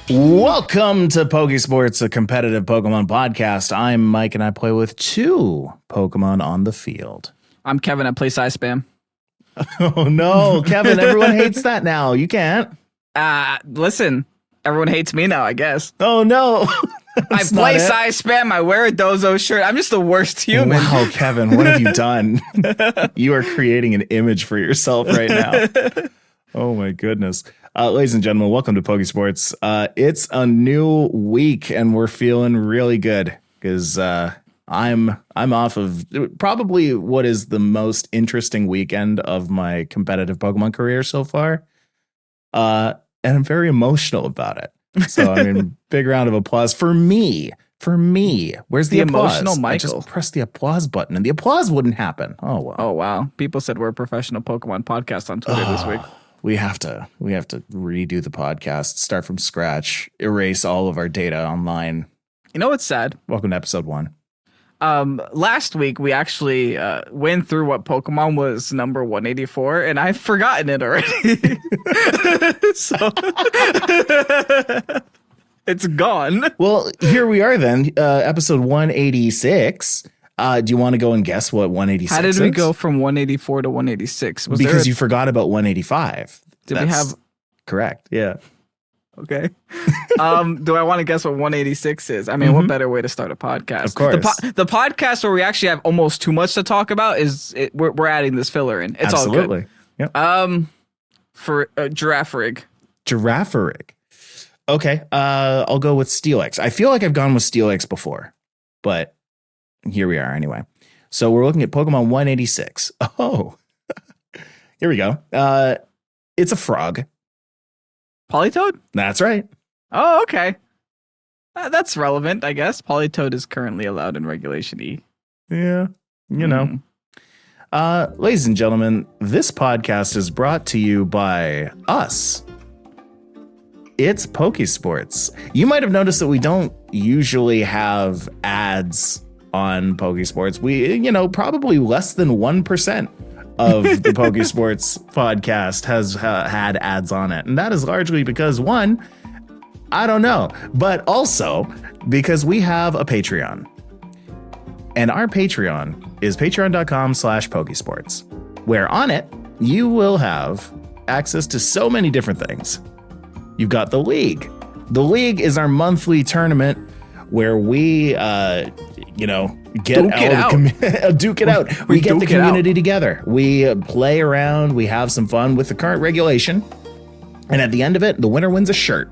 Welcome to Pokésports, a competitive Pokemon podcast. I'm Mike, and I play with two Pokemon on the field. I'm Kevin. I play Size Spam. Oh, no, Kevin, everyone hates that now. You can't. Listen, everyone hates me now, I guess. Oh, no. I play Size Spam. I wear a Dozo shirt. I'm just the worst human. Wow, Kevin, what have you done? You are creating an image for yourself right now. Oh, my goodness. Ladies and gentlemen, welcome to Pokésports. It's a new week, and we're feeling really good because I'm off of probably what is the most interesting weekend of my competitive Pokemon career so far. And I'm very emotional about it. So, I mean, big round of applause for me. For me. Where's the applause? Emotional Michael. I just pressed the applause button, and the applause wouldn't happen. Oh, wow. Oh, wow. People said we're a professional Pokemon podcast on Twitter this week. We have to redo the podcast, start from scratch, erase all of our data online. You know what's sad? Welcome to episode 1. Last week we actually went through what Pokemon was number 184, and I've forgotten it already. So it's gone. Well, here we are then, episode 186. Do you want to go and guess what 186 is? How did we go from 184 to 186? Because you forgot about 185. Did we have? Correct. Yeah. Okay. Do I want to guess what 186 is? I mean, what better way to start a podcast? Of course. The podcast where we actually have almost too much to talk about we're adding this filler in. It's Absolutely. all good. Yep. For Girafarig. Girafarig. Okay. I'll go with Steelix. I feel like I've gone with Steelix before, but here we are anyway. So we're looking at Pokemon 186. Oh, here we go. It's a frog. Politoed? That's right. Oh, okay. That's relevant, I guess. Politoed is currently allowed in Regulation E. Yeah, you know. Ladies and gentlemen, this podcast is brought to you by us. It's Pokésports. You might have noticed that we don't usually have ads on Pokésports. We, probably less than 1% of the Pokésports podcast has had ads on it. And that is largely because, one, I don't know, but also because we have a Patreon. And our Patreon is patreon.com/Pokésports, where on it, you will have access to so many different things. You've got the League. The League is our monthly tournament where we, get duke it out. We get the community together. We play around. We have some fun with the current regulation. And at the end of it, the winner wins a shirt.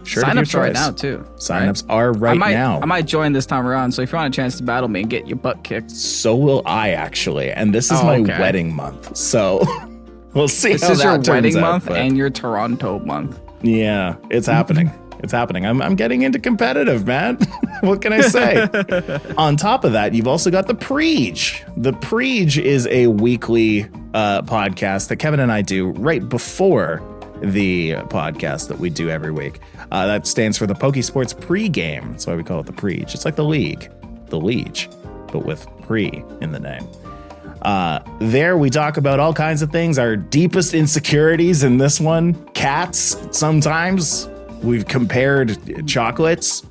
Sign-ups are right now, too. Sign-ups are right now. I might join this time around. So if you want a chance to battle me and get your butt kicked. So will I, actually. And this is my wedding month. So we'll see how that turns out. This is your wedding month and your Toronto month. Yeah, it's happening. It's happening. I'm getting into competitive, man. What can I say? On top of that, you've also got the Preej. The Preej is a weekly podcast that Kevin and I do right before the podcast that we do every week. That stands for the Pokésports pregame. That's why we call it the Preej. It's like the League, the Liege, but with pre in the name. There we talk about all kinds of things. Our deepest insecurities in this one, cats sometimes. We've compared chocolates.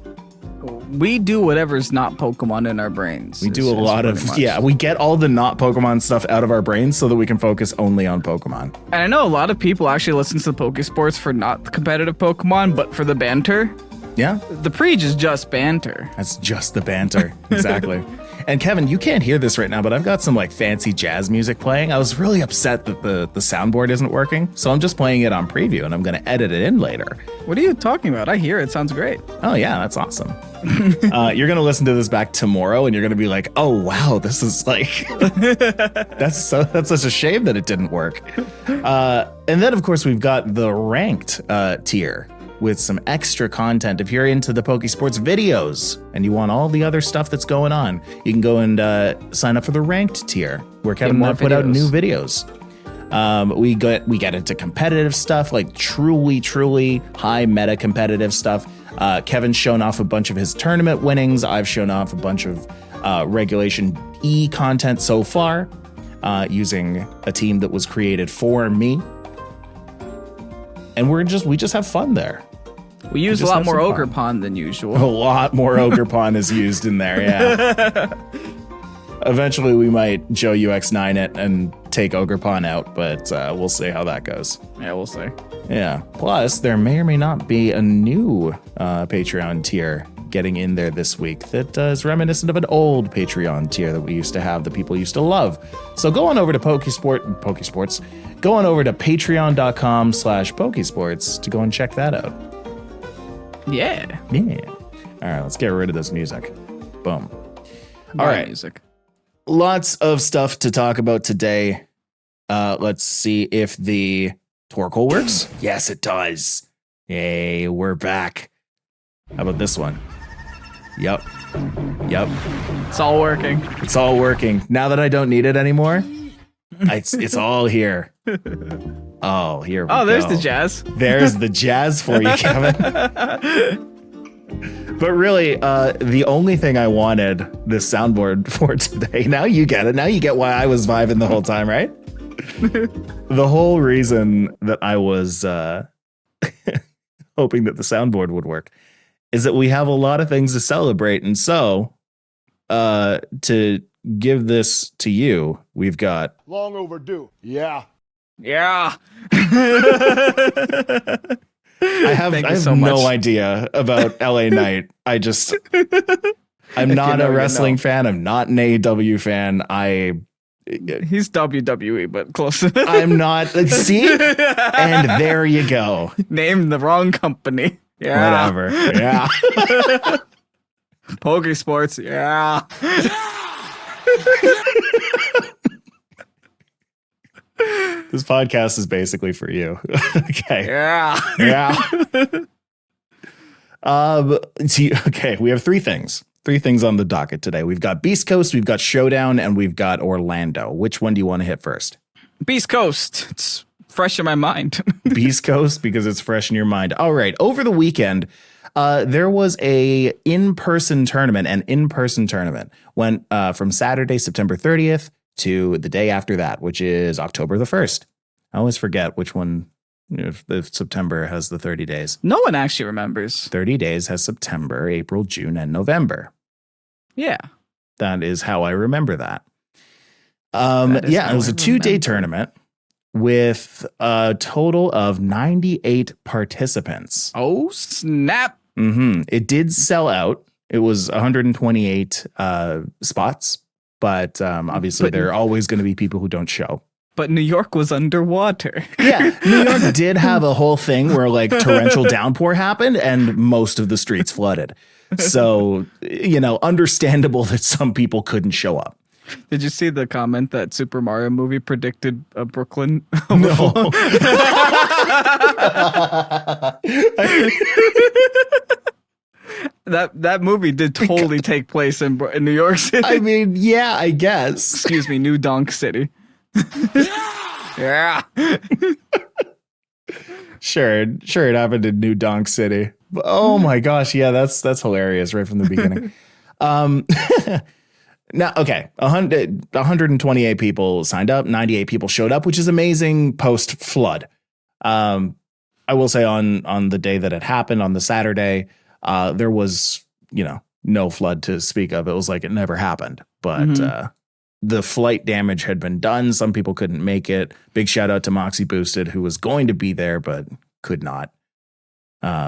We do whatever's not Pokemon in our brains. We do a lot of, we get all the not Pokemon stuff out of our brains so that we can focus only on Pokemon. And I know a lot of people actually listen to the Pokésports for not competitive Pokemon, but for the banter. Yeah. The Preej is just banter. That's just the banter. Exactly. And Kevin, you can't hear this right now, but I've got some fancy jazz music playing. I was really upset that the soundboard isn't working, so I'm just playing it on preview, and I'm going to edit it in later. What are you talking about? I hear it. Sounds great. Oh, yeah, that's awesome. You're going to listen to this back tomorrow, and you're going to be like, oh, wow, this is that's such a shame that it didn't work. And then, of course, we've got the ranked tier with some extra content. If you're into the Pokésports videos and you want all the other stuff that's going on, you can go and sign up for the ranked tier where Kevin and I put out new videos. We get into competitive stuff, like truly high meta competitive stuff. Kevin's shown off a bunch of his tournament winnings. I've shown off a bunch of Regulation E content so far, using a team that was created for me. And we just have fun there. We use a lot more Ogerpon than usual. A lot more Ogerpon is used in there, yeah. Eventually, we might Joe UX9 it and take Ogerpon out, but we'll see how that goes. Yeah, we'll see. Yeah. Plus, there may or may not be a new Patreon tier getting in there this week that is reminiscent of an old Patreon tier that we used to have, that people used to love. So go on over to Pokésports. Go on over to patreon.com/Pokésports to go and check that out. Yeah. Yeah. All right, let's get rid of this music. Boom. All right. Music. Lots of stuff to talk about today. Let's see if the Torkoal works. Yes, it does. Yay, we're back. How about this one? Yep. It's all working. It's all working. Now that I don't need it anymore, it's all here. Oh, here we go. Oh, there's the jazz. There's the jazz for you, Kevin. But really, the only thing I wanted this soundboard for today, now you get it. Now you get why I was vibing the whole time, right? The whole reason that I was hoping that the soundboard would work is that we have a lot of things to celebrate. And so to give this to you, we've got... Long overdue. Yeah. Yeah. I have no idea about LA Knight. I'm not a wrestling fan. I'm not an AEW fan. He's WWE, but close. I'm not. See? And there you go. Named the wrong company. Yeah. Whatever. Yeah. Pokésports. Yeah. This podcast is basically for you. Okay. Yeah. Yeah. Okay, we have three things on the docket today. We've got Beastcoast, we've got Showdown, and we've got Orlando. Which one do you want to hit first? Beastcoast. It's fresh in my mind. Beastcoast, because it's fresh in your mind. All right. Over the weekend, there was an in-person tournament. Went from Saturday, September 30th to the day after that, which is October the 1st. I always forget which one, if September has the 30 days. No one actually remembers. 30 days has September, April, June, and November. Yeah. That is how I remember that. It was a 2-day tournament with a total of 98 participants. Oh, snap. It did sell out. It was 128 spots, but obviously there are always going to be people who don't show. But New York was underwater. Yeah, New York did have a whole thing where like torrential downpour happened and most of the streets flooded. So, understandable that some people couldn't show up. Did you see the comment that Super Mario movie predicted a Brooklyn? No. That movie did totally take place in New York City. I mean, yeah, I guess. Excuse me, New Donk City. Yeah. Sure, it happened in New Donk City. Oh my gosh, yeah, that's hilarious right from the beginning. Now, okay, 128 people signed up, 98 people showed up, which is amazing post-flood. I will say on the day that it happened, on the Saturday, there was, no flood to speak of. It was like it never happened. But the flight damage had been done. Some people couldn't make it. Big shout out to Moxie Boosted, who was going to be there, but could not.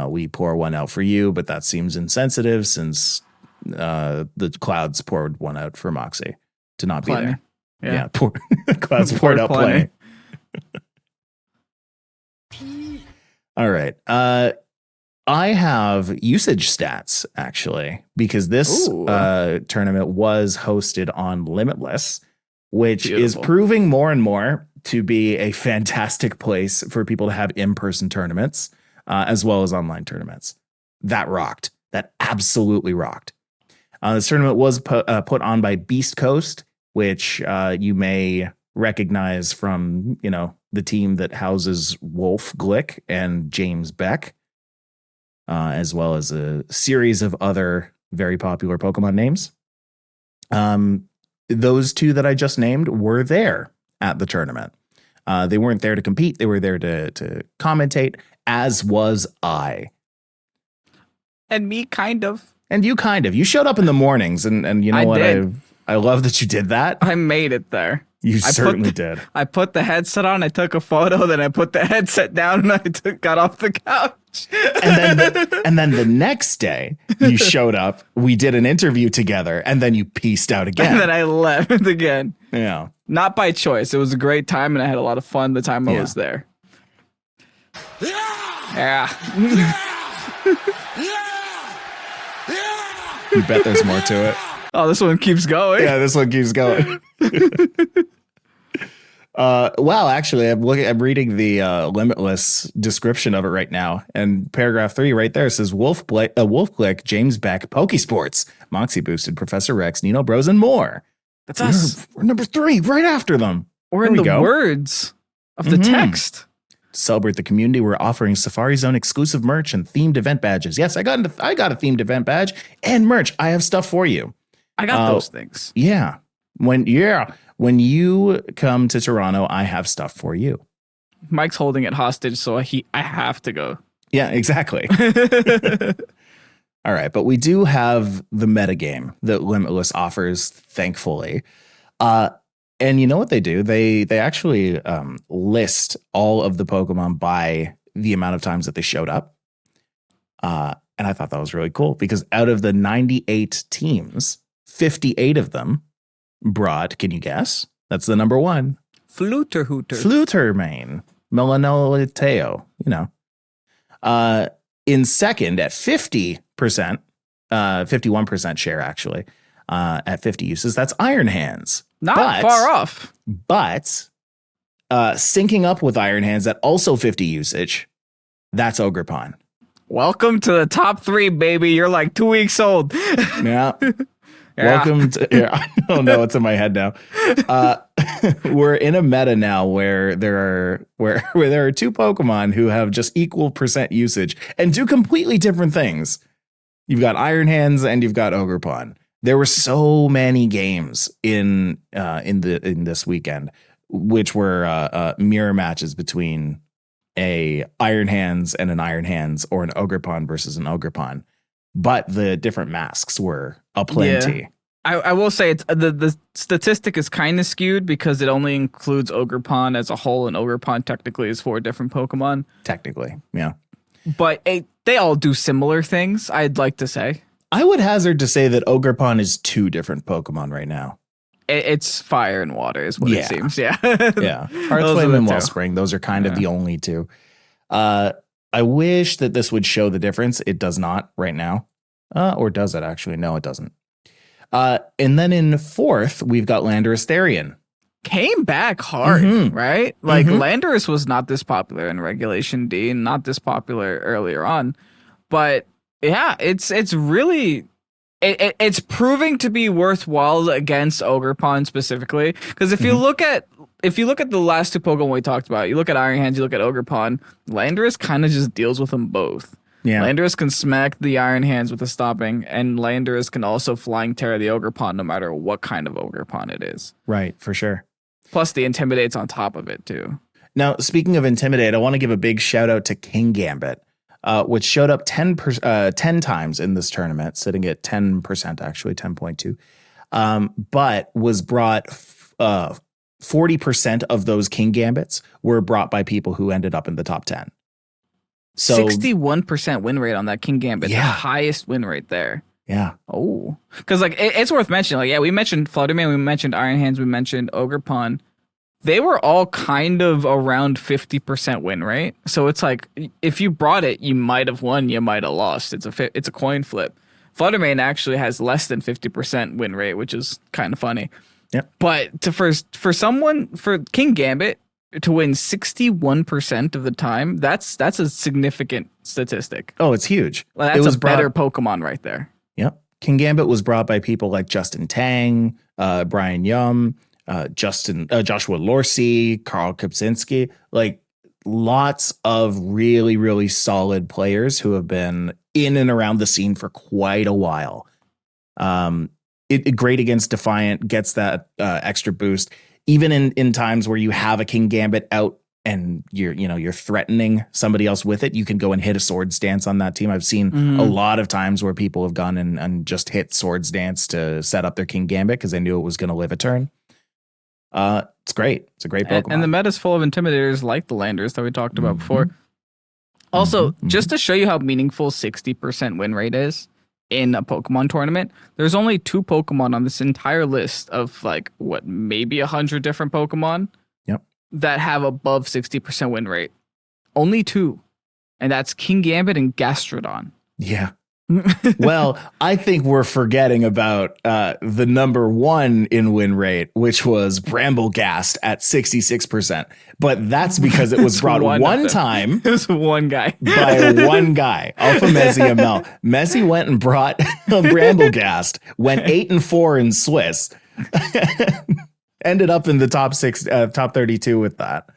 We pour one out for you, but that seems insensitive since the Clouds poured one out for Moxie to not be there. Yeah, Clouds poured out plenty. All right. I have usage stats, actually, because this tournament was hosted on Limitless, which is proving more and more to be a fantastic place for people to have in-person tournaments, as well as online tournaments. That rocked. That absolutely rocked. This tournament was put on by Beastcoast, which you may recognize from, the team that houses Wolf Glick and James Beck, as well as a series of other very popular Pokemon names. Those two that I just named were there at the tournament. They weren't there to compete. They were there to commentate, as was I. And me, kind of. And you kind of. You showed up in the mornings, and you know I what? did. I love that you did that. I made it there. You certainly did. I put the headset on, I took a photo, then I put the headset down, and I got off the couch. And then the next day, you showed up, we did an interview together, and then you pieced out again. And then I left again. Yeah. Not by choice. It was a great time, and I had a lot of fun the time I was there. Yeah. You bet there's more to it. Oh, this one keeps going. Yeah, this one keeps going. Well, actually, I'm reading the Limitless description of it right now, and paragraph 3 right there says Wolf Click, James Beck, Pokésports, Moxie Boosted, Professor Rex, Nino Bros, and more. That's us. We're number 3, right after them. We're in the words of the text. To celebrate the community, we're offering Safari Zone exclusive merch and themed event badges. Yes, I got a themed event badge and merch. I have stuff for you. I got those things. Yeah. When you come to Toronto, I have stuff for you. Mike's holding it hostage, so I have to go. Yeah, exactly. All right, but we do have the metagame that Limitless offers, thankfully. And you know what they do? They actually list all of the Pokemon by the amount of times that they showed up. And I thought that was really cool because out of the 98 teams, 58 of them brought, can you guess? That's the number 1. Flutermane. Melanoliteo, you know. In second at 50%, 51% share actually, at 50 uses, that's Iron Hands. Not far off. But syncing up with Iron Hands at also 50 usage, that's Ogerpon. Welcome to the top 3, baby. You're like 2 weeks old. Yeah. Welcome to. Yeah, I don't know what's in my head now. We're in a meta now where there are 2 Pokemon who have just equal percent usage and do completely different things. You've got Iron Hands and you've got Ogerpon. There were so many games in this weekend, which were mirror matches between a Iron Hands and an Iron Hands, or an Ogerpon versus an Ogerpon. But the different masks were aplenty. Yeah. I will say it's the statistic is kind of skewed because it only includes Ogerpon as a whole, and Ogerpon technically is 4 different Pokemon. Technically, yeah. But they all do similar things, I'd like to say. I would hazard to say that Ogerpon is 2 different Pokemon right now. It's fire and water is what it seems, yeah. Yeah, Hearthflame and Wellspring, those are kind of the only 2. I wish that this would show the difference. It does not right now. Or does it actually? No, it doesn't. And then in 4th, we've got Landorus Therian. Came back hard, right? Like Landorus was not this popular in Regulation D and not this popular earlier on. But yeah, it's really it's proving to be worthwhile against Ogerpon specifically. Because if you look at the last 2 Pokemon we talked about, you look at Iron Hands, you look at Ogerpon, Landorus kind of just deals with them both. Yeah. Landorus can smack the Iron Hands with a stopping, and Landorus can also flying tear the Ogerpon no matter what kind of Ogerpon it is. Right, for sure. Plus the Intimidate's on top of it too. Now, speaking of Intimidate, I want to give a big shout out to King Gambit, which showed up 10 times in this tournament, sitting at 10%, actually 10.2, but was brought 40% of those King Gambits were brought by people who ended up in the top 10. So 61% win rate on that King Gambit, the highest win rate there. Yeah. Oh, because like it's worth mentioning. Like, yeah, we mentioned Flutterman, we mentioned Iron Hands, we mentioned Ogerpon. They were all kind of around 50% win rate. So it's like if you brought it, you might have won, you might have lost. It's a coin flip. Flutterman actually has less than 50% win rate, which is kind of funny. Yeah. But for King Gambit to win 61% of the time, that's a significant statistic. Oh, it's huge. Well, that's a better Pokemon right there. Yep. King Gambit was brought by people like Justin Tang, Brian Yum, Joshua Lorsey, Carl Kopczynski, like lots of really, really solid players who have been in and around the scene for quite a while. Great against Defiant, gets that extra boost. Even in times where you have a King Gambit out you're threatening somebody else with it, you can go and hit a swords dance on that team. I've seen a lot of times where people have gone and just hit swords dance to set up their King Gambit because they knew it was going to live a turn. It's great. It's a great Pokemon. And the meta's full of intimidators like the Landers that we talked about before. Also, just to show you how meaningful 60% win rate is in a Pokemon tournament, there's only 2 Pokemon on this entire list of maybe 100 different Pokemon that have above 60% win rate. Only 2. And that's King Gambit and Gastrodon. Yeah. Well, I think we're forgetting about the number 1 in win rate, which was Bramblegast at 66%. But that's because it was brought one time. It was one guy. By one guy, Alpha Messi ML. Messi went and brought a Bramblegast, went 8-4 in Swiss. Ended up in the top 32 with that.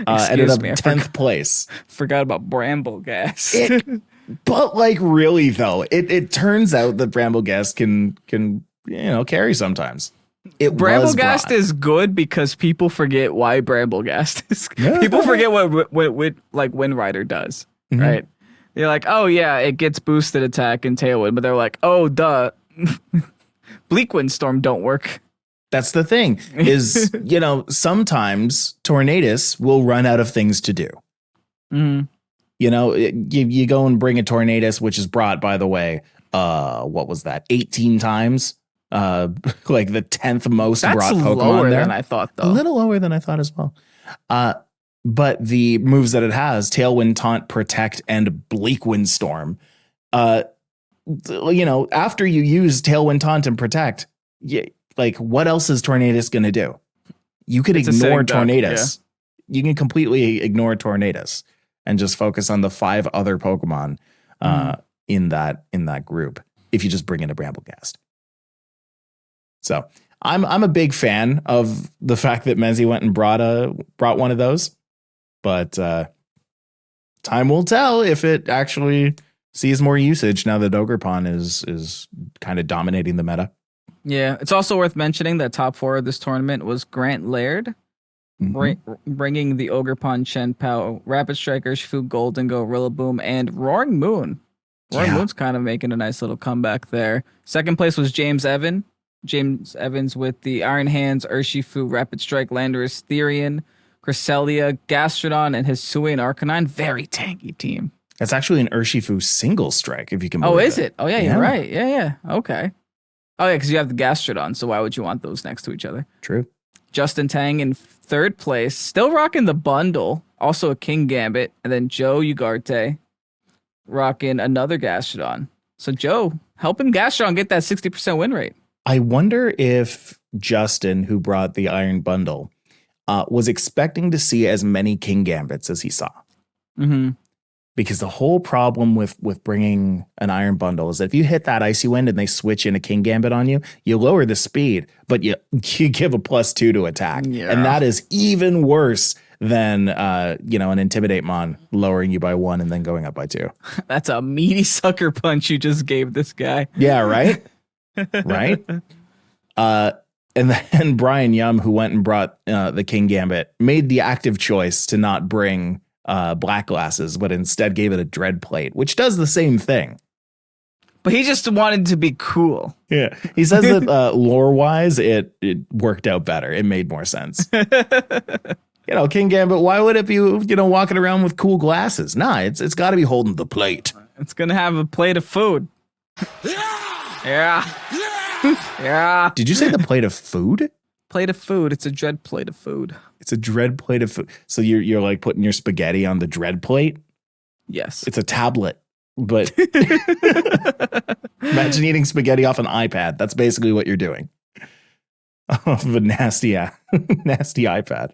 Ended up 10th place. Forgot about Bramblegast. But really though, it turns out that Bramblegast can carry sometimes. Bramblegast is good because people forget why Bramblegast is. People forget what Wind Rider does, right? They're like, oh yeah, it gets boosted attack and Tailwind, but they're like, oh duh, Bleak Windstorm don't work. That's the thing is, sometimes Tornadus will run out of things to do. You go and bring a Tornadus, which is brought, by the way, what was that? 18 times, like the 10th most brought Pokemon. That's lower than I thought, though. A little lower than I thought as well. But the moves that it has, Tailwind, Taunt, Protect, and Bleak Windstorm. After you use Tailwind, Taunt, and Protect, what else is Tornadus going to do? You could ignore Tornadus. You can completely ignore Tornadus and just focus on the 5 other Pokemon in that group if you just bring in a Bramblegast. So I'm a big fan of the fact that Mezzi went and brought one of those, but time will tell if it actually sees more usage now that Ogerpon is kind of dominating the meta. Yeah, it's also worth mentioning that top 4 of this tournament was Grant Laird, bringing the Ogerpon, Shenpao, Rapid Striker, Shifu, Golden Go, Rillaboom, and Roaring Moon. Roaring Moon's kind of making a nice little comeback there. Second place was James Evans with the Iron Hands, Urshifu, Rapid Strike, Landorus, Therian, Cresselia, Gastrodon, and his Hisuian Arcanine. Very tanky team. That's actually an Urshifu single strike, if you can believe it. Oh, is it? Oh, yeah, you're right. Yeah. Okay. Oh, yeah, because you have the Gastrodon, so why would you want those next to each other? True. Justin Tang in 3rd place, still rocking the bundle, also a King Gambit, and then Joe Ugarte rocking another Gastrodon. So Joe helping Gastrodon get that 60% win rate. I wonder if Justin, who brought the Iron Bundle, was expecting to see as many King Gambits as he saw. Because the whole problem with bringing an Iron Bundle is that if you hit that Icy Wind and they switch in a King Gambit on you, you lower the speed, but you give a +2 to attack. Yeah. And that is even worse than, an Intimidate Mon lowering you by 1 and then going up by 2. That's a meaty sucker punch you just gave this guy. Yeah, right? Right? And then Brian Yum, who went and brought the King Gambit, made the active choice to not bring Black Glasses, but instead gave it a Dread Plate, which does the same thing. But he just wanted to be cool. Yeah. He says that lore-wise, it worked out better. It made more sense. King Gambit, why would it be, walking around with cool glasses? Nah, it's got to be holding the plate. It's going to have a plate of food. Yeah. Yeah. Did you say the plate of food? Plate of food. It's a dread plate of food. It's a dread plate of food. So you're like putting your spaghetti on the dread plate? Yes. It's a tablet, but imagine eating spaghetti off an iPad. That's basically what you're doing. Off of a nasty iPad.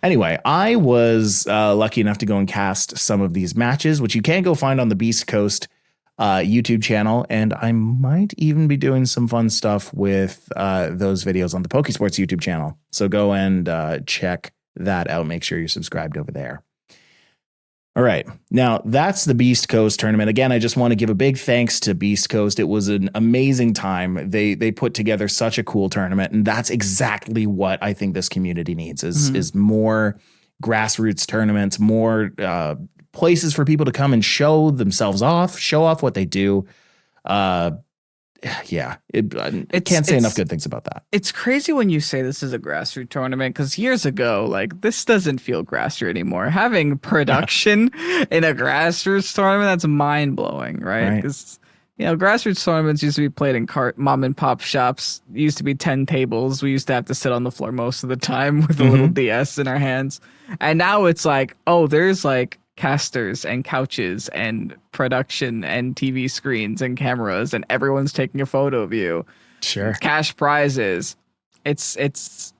Anyway, I was lucky enough to go and cast some of these matches, which you can go find on the Beastcoast YouTube channel, and I might even be doing some fun stuff with those videos on the Pokésports YouTube channel. So go and check that out. Make sure you're subscribed over there. All right. Now, that's the Beastcoast tournament. Again, I just want to give a big thanks to Beastcoast. It was an amazing time. They put together such a cool tournament, and that's exactly what I think this community needs is more grassroots tournaments, more places for people to come and show themselves off, show off what they do. Yeah, I can't say enough good things about that. It's crazy when you say this is a grassroots tournament, because years ago, like, this doesn't feel grassroots anymore. Having production in a grassroots tournament, that's mind blowing, right? Because grassroots tournaments used to be played in mom and pop shops. It used to be 10 tables. We used to have to sit on the floor most of the time with a little DS in our hands. And now it's like, oh, there's like casters and couches and production and TV screens and cameras, and everyone's taking a photo of you. Sure. Cash prizes. It's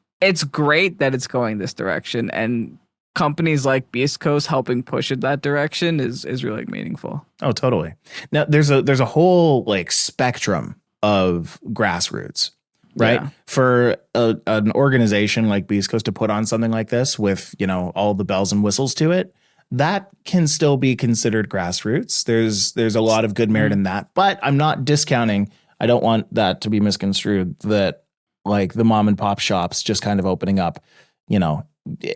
great that it's going this direction, and companies like Beastcoast helping push it that direction is really meaningful. Oh, totally. Now there's a whole like spectrum of grassroots, right? Yeah. For an organization like Beastcoast to put on something like this with, all the bells and whistles to it, that can still be considered grassroots. There's a lot of good merit in that, but I'm not discounting. I don't want that to be misconstrued that like the mom and pop shops just kind of opening up,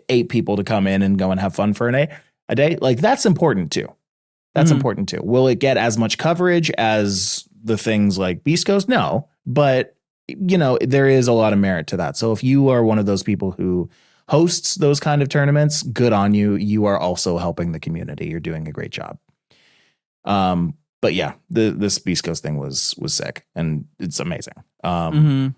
8 people to come in and go and have fun for a day. Like that's important too. That's important too. Will it get as much coverage as the things like Beast Coast? No, but there is a lot of merit to that. So if you are one of those people who hosts those kind of tournaments, good on you. You are also helping the community. You're doing a great job. But yeah, this Beast Coast thing was sick and it's amazing. No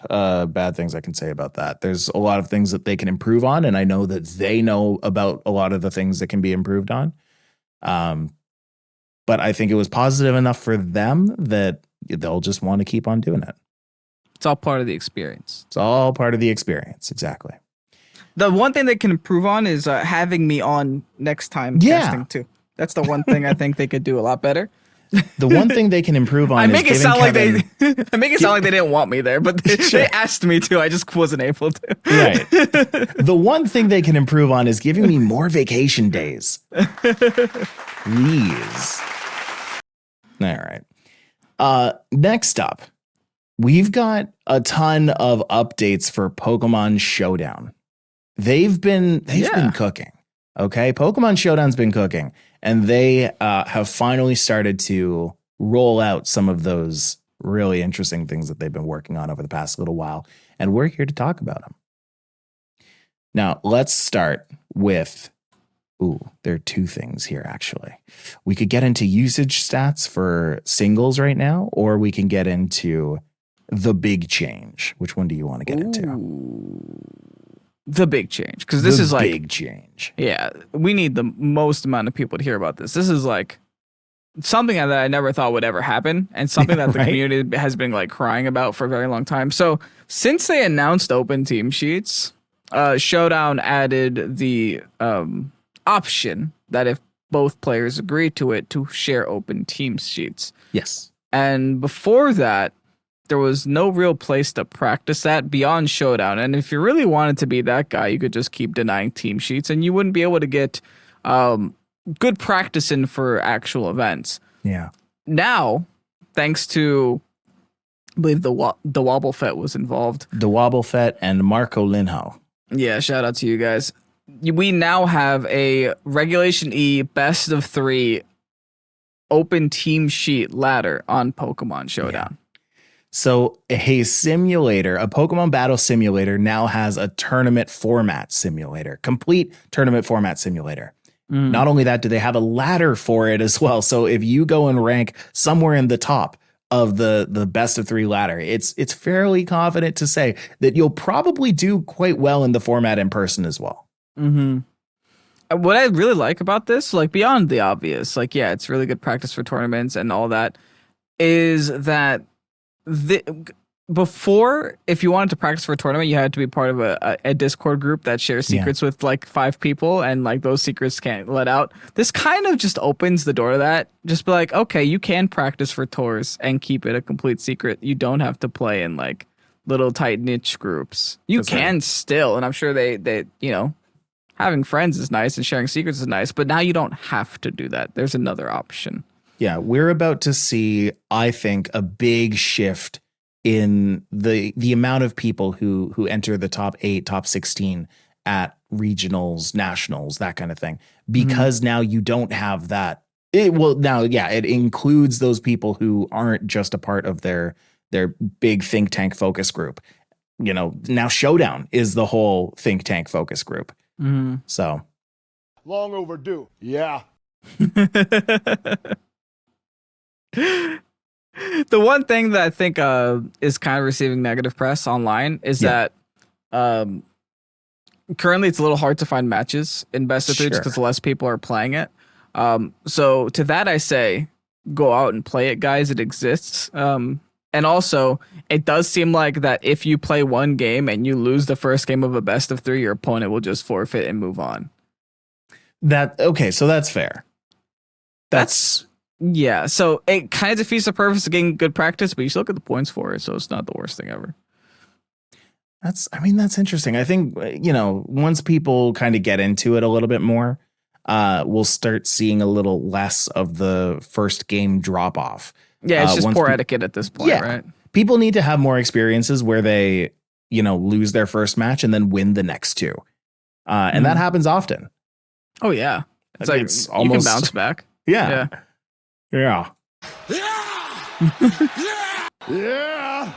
bad things I can say about that. There's a lot of things that they can improve on, and I know that they know about a lot of the things that can be improved on. But I think it was positive enough for them that they'll just want to keep on doing it. It's all part of the experience. It's all part of the experience. Exactly. The one thing they can improve on is having me on next time casting too. That's the one thing I think they could do a lot better. The one thing they can improve on I make is it sound Kevin, like I make it sound like they didn't want me there, but they asked me to. I just wasn't able to. Right. The one thing they can improve on is giving me more vacation days. Please. All right. Next up, we've got a ton of updates for Pokemon Showdown. They've been cooking. Okay, Pokemon Showdown's been cooking, and they have finally started to roll out some of those really interesting things that they've been working on over the past little while, and we're here to talk about them. Now, let's start with, there are 2 things here, actually. We could get into usage stats for singles right now, or we can get into the big change. Which one do you want to get into? The big change, because this is like big change. Yeah, we need the most amount of people to hear about this. This is like something that I never thought would ever happen, and something that the community has been like crying about for a very long time. So since they announced open team sheets, Showdown added the option that if both players agree to it, to share open team sheets. Yes. And before that, there was no real place to practice that beyond Showdown. And if you really wanted to be that guy, you could just keep denying team sheets and you wouldn't be able to get good practice in for actual events. Yeah. Now, thanks to, I believe the Wobblefett was involved. The Wobblefett and Marco Linho. Yeah, shout out to you guys. We now have a Regulation E best of 3 open team sheet ladder on Pokemon Showdown. Yeah. So a simulator, a Pokemon battle simulator now has a tournament format simulator, complete tournament format simulator. Not only that, do they have a ladder for it as well. So if you go and rank somewhere in the top of the best of 3 ladder, it's fairly confident to say that you'll probably do quite well in the format in person as well. What I really like about this, like beyond the obvious, like, yeah, it's really good practice for tournaments and all that, is that before, if you wanted to practice for a tournament, you had to be part of a Discord group that shares secrets with like 5 people, and like those secrets can't let out. This kind of just opens the door to that. Just be like, okay, you can practice for tours and keep it a complete secret. You don't have to play in like little tight niche groups. You can still, and I'm sure they having friends is nice and sharing secrets is nice, but now you don't have to do that. There's another option. Yeah, we're about to see, I think, a big shift in the amount of people who enter the top 8, top 16 at regionals, nationals, that kind of thing, because now you don't have that. It includes those people who aren't just a part of their big think tank focus group. Now Showdown is the whole think tank focus group. So Long overdue. Yeah. The one thing that I think is kind of receiving negative press online is that currently it's a little hard to find matches in best of 3 just because less people are playing it. So to that I say, go out and play it, guys. It exists. And also, it does seem like that if you play one game and you lose the first game of a best of 3, your opponent will just forfeit and move on. So that's fair. Yeah, so it kind of defeats the purpose of getting good practice, but you still get the points for it, so it's not the worst thing ever. That's interesting. I think, once people kind of get into it a little bit more, we'll start seeing a little less of the first game drop off. Yeah, it's just poor etiquette at this point, right? People need to have more experiences where they, lose their first match and then win the next 2. And that happens often. Oh, yeah. It's like it's almost, you can bounce back. Yeah. Yeah. Yeah.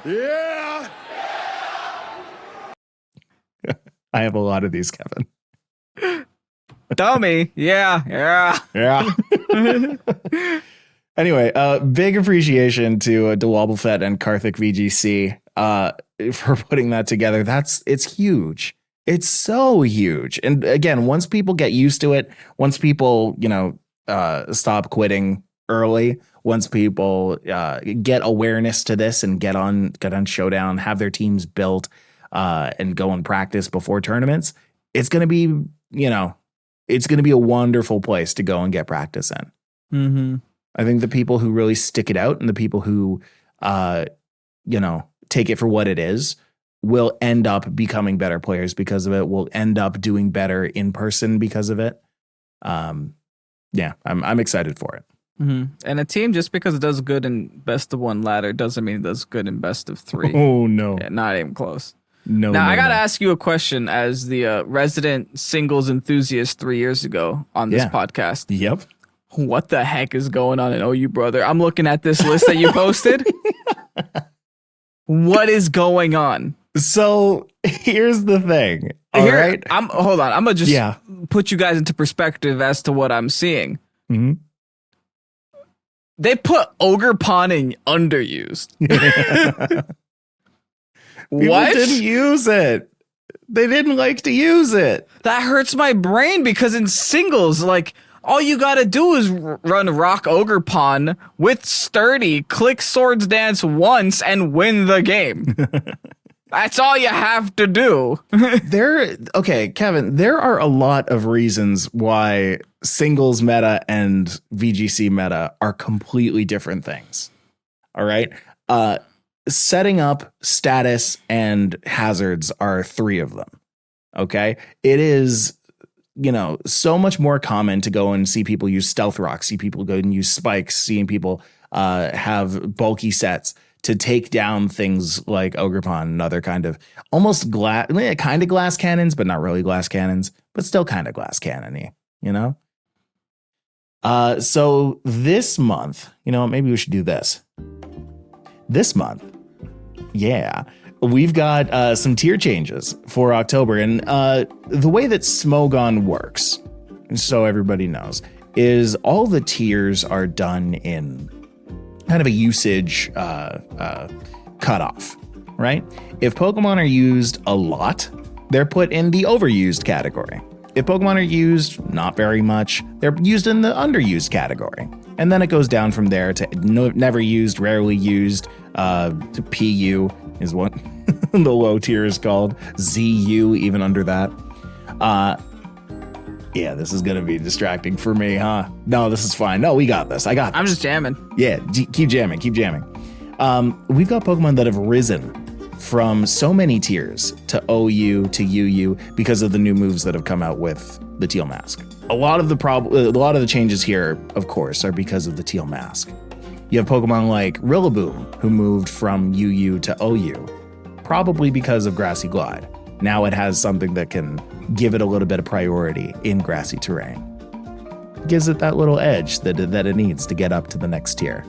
Yeah. I have a lot of these, Kevin. Dummy. Yeah. Anyway, big appreciation to DeWobblefett and Karthik VGC for putting that together. It's huge. It's so huge. And again, once people get used to it, once people, stop quitting early, once people get awareness to this and get on Showdown, have their teams built and go and practice before tournaments, it's going to be, it's going to be a wonderful place to go and get practice in. I think the people who really stick it out and the people who, take it for what it is will end up becoming better players because of it, will end up doing better in person because of it. I'm excited for it. And a team, just because it does good in best of 1 ladder, doesn't mean it does good in best of 3. Oh, no. Yeah, not even close. No. Now, I got to ask you a question as the resident singles enthusiast 3 years ago on this podcast. Yep. What the heck is going on in OU, brother? I'm looking at this list that you posted. What is going on? So here's the thing. All right. Hold on. I'm going to just put you guys into perspective as to what I'm seeing. They put Ogre Pawn in underused. What? People didn't use it. They didn't like to use it. That hurts my brain because in singles, like, all you gotta do is run Rock Ogre Pawn with Sturdy, click Swords Dance once, and win the game. That's all you have to do. Kevin, there are a lot of reasons why singles meta and VGC meta are completely different things. All right. Setting up, status, and hazards are 3 of them. Okay. It is, so much more common to go and see people use stealth rock, see people go and use spikes, seeing people have bulky sets to take down things like Ogre Pawn and other kind of almost glass cannons, but not really glass cannons, but still kind of glass cannon-y, So this month, maybe we should do this. This month, we've got some tier changes for October. And the way that Smogon works, so everybody knows, is all the tiers are done in kind of a usage cutoff, right? If Pokemon are used a lot, they're put in the overused category. If Pokemon are used not very much, they're used in the underused category. And then it goes down from there to never used, rarely used, to PU is what the low tier is called. ZU, even under that. This is going to be distracting for me, huh? No, this is fine. No, we got this. I got this. I'm just jamming. Yeah, keep jamming. We've got Pokemon that have risen from so many tiers to OU to UU because of the new moves that have come out with the Teal Mask. A lot of the changes here, of course, are because of the Teal Mask. You have Pokemon like Rillaboom, who moved from UU to OU, probably because of Grassy Glide. Now it has something that can give it a little bit of priority in grassy terrain. Gives it that little edge that it needs to get up to the next tier.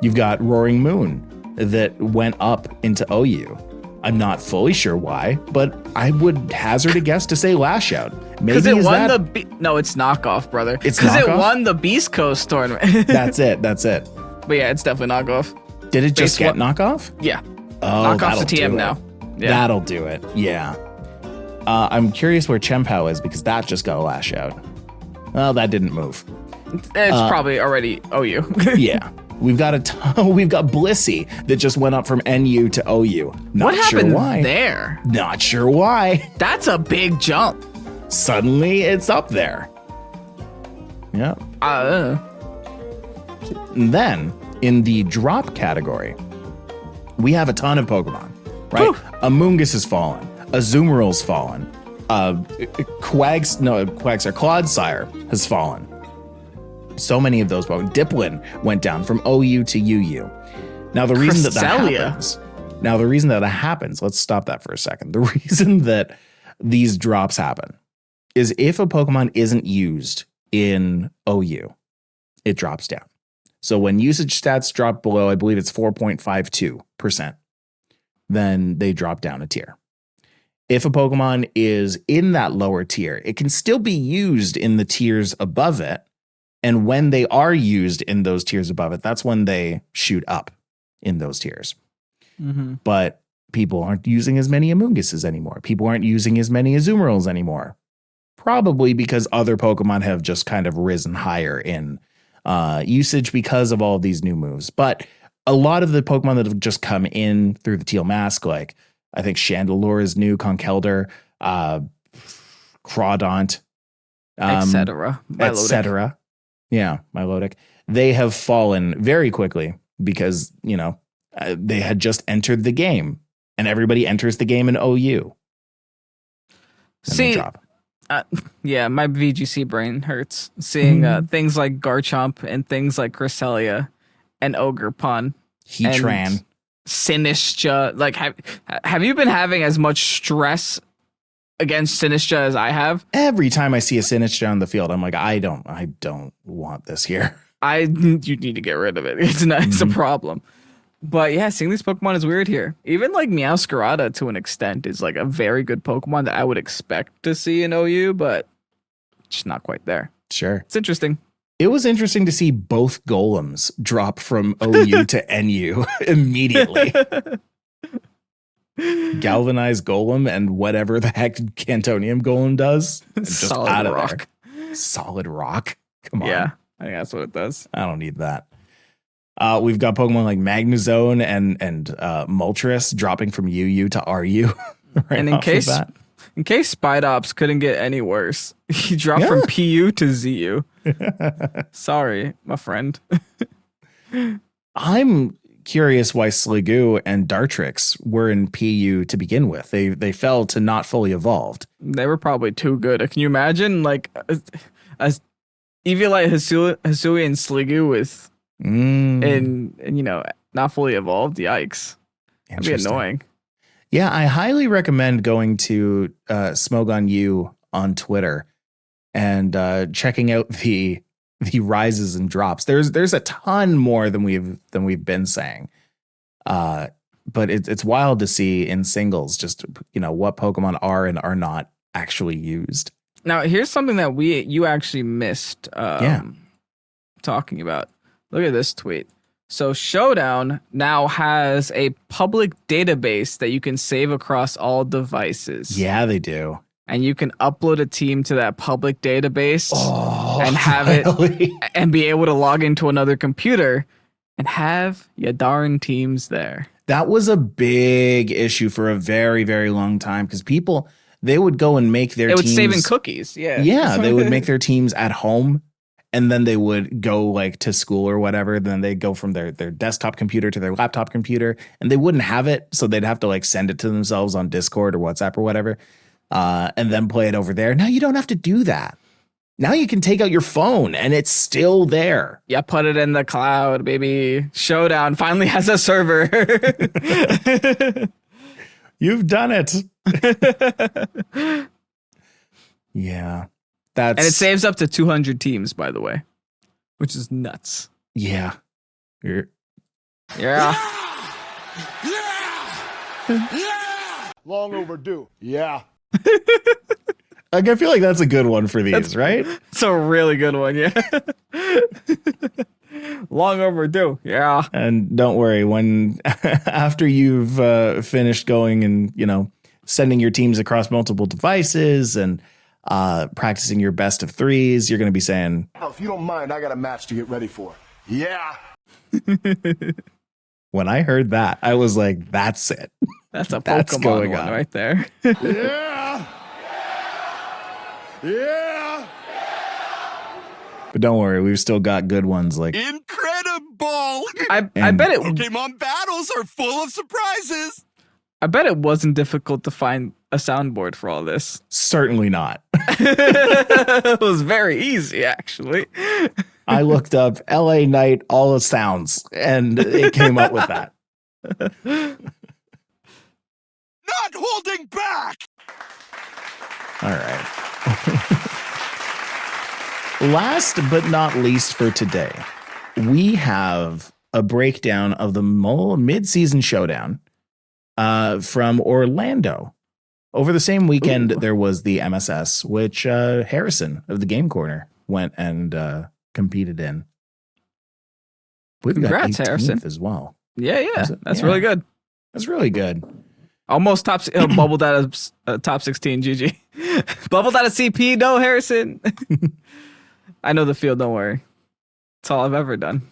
You've got Roaring Moon that went up into OU. I'm not fully sure why, but I would hazard a guess to say Lash Out. Because it won no, it's knockoff, brother. It's because it knockoff? won the Beastcoast tournament. That's it. But yeah, it's definitely knockoff. Did it just get knockoff? Yeah. Oh, knockoff's a TM do it. now. Yeah. That'll do it. Yeah. I'm curious where Chempow is because that just got a Lash Out. Well, that didn't move. It's probably already OU. Yeah. We've got Blissey that just went up from NU to OU. What happened sure why. there? Not sure why. That's a big jump. Suddenly it's up there. Yeah. And then in the drop category, we have a ton of Pokemon, right? Whew. Amoonguss has fallen. Azumarill's fallen. Clodsire has fallen. So many of those Pokemon. Dipplin went down from OU to UU. Now the reason that happens, let's stop that for a second. The reason that these drops happen is if a Pokemon isn't used in OU, it drops down. So when usage stats drop below, I believe it's 4.52%, then they drop down a tier. If a Pokemon is in that lower tier, it can still be used in the tiers above it. And when they are used in those tiers above it, that's when they shoot up in those tiers. Mm-hmm. But people aren't using as many Amoongusses anymore. People aren't using as many Azumarills anymore. Probably because other Pokemon have just kind of risen higher in usage because of all of these new moves. But a lot of the Pokemon that have just come in through the Teal Mask, like I think Chandelure is new, Conkeldurr, Crawdaunt, etc. Yeah, Milotic. They have fallen very quickly because, they had just entered the game and everybody enters the game in OU. See, yeah, my VGC brain hurts seeing things like Garchomp and things like Cresselia and Ogerpon. Heatran. Sinistcha. Like, have you been having as much stress against Sinistcha as I have? Every time I see a Sinistcha on the field, I'm like, I don't want this here. You need to get rid of it. It's a problem. But yeah, seeing these Pokemon is weird here. Even like Meowscarada to an extent is like a very good Pokemon that I would expect to see in OU, but just not quite there. Sure. It's interesting. It was interesting to see both Golems drop from OU to NU immediately. Galvanized Golem and whatever the heck Cantonium Golem does. Just Solid out of rock. There. Solid rock. Come on. Yeah, I think that's what it does. I don't need that. We've got Pokemon like Magnezone and Moltres dropping from UU to RU. Right, and in case Spidops couldn't get any worse, he dropped from PU to ZU. Sorry, my friend. I'm curious why Sliggoo and Dartrix were in PU to begin with. They fell to not fully evolved. They were probably too good. Can you imagine like a Eviolite Hisui and Sliggoo with and not fully evolved? Yikes. That'd be annoying. Yeah, I highly recommend going to Smogon U on Twitter and checking out the rises and drops. There's a ton more than we've been saying. But it's wild to see in singles just what Pokemon are and are not actually used. Now, here's something that you actually missed talking about. Look at this tweet. So Showdown now has a public database that you can save across all devices. Yeah, they do. And you can upload a team to that public database and have it and be able to log into another computer and have your darn teams there. That was a big issue for a very, very long time because people, they would go and make their teams. It would save in cookies. Yeah. Yeah. They would make their teams at home and then they would go like to school or whatever. Then they'd go from their desktop computer to their laptop computer and they wouldn't have it. So they'd have to like send it to themselves on Discord or WhatsApp or whatever. And then play it over there. Now you don't have to do that. Now you can take out your phone and it's still there. Yeah, put it in the cloud, baby. Showdown finally has a server. You've done it. Yeah. And it saves up to 200 teams, by the way, which is nuts. Yeah. Yeah. Long overdue. Yeah. Like, I feel like that's a good one for these, right? It's a really good one, yeah. Long overdue, yeah. And don't worry, when after you've finished going and, you know, sending your teams across multiple devices and practicing your best of threes, you're going to be saying, Oh, if you don't mind, I got a match to get ready for. Yeah. when I heard that, I was like, that's it. That's a That's Pokemon going one on. right there. Yeah. Yeah. But don't worry, we've still got good ones like Incredible! I bet it Pokemon battles are full of surprises. I bet it wasn't difficult to find a soundboard for all this. certainly not. It was very easy, actually. I looked up LA Night, all the sounds, and it came up with that. Not holding back! All right. Last but not least for today, we have a breakdown of the mid-season showdown from Orlando. Over the same weekend, there was the MSS, which Harrison of the Game Corner went and competed in. We've Congrats, got 18th Harrison. as well. Yeah. That's Yeah. really good. That's really good. Almost bubbled out of top 16, GG. Bubbled out of CP, no, Harrison. I know the field, don't worry. That's all I've ever done.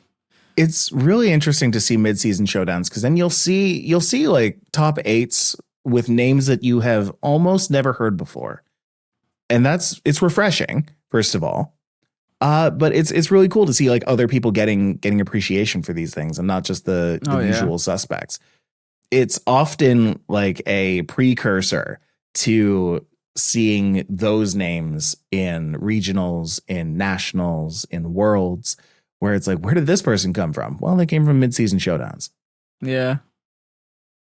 It's really interesting to see mid-season showdowns because then you'll see like top 8s with names that you have almost never heard before. And it's refreshing, first of all. But it's really cool to see like other people getting appreciation for these things and not just the usual suspects. It's often like a precursor to seeing those names in regionals, in nationals, in worlds, where it's like, where did this person come from? Well, they came from mid-season showdowns. Yeah.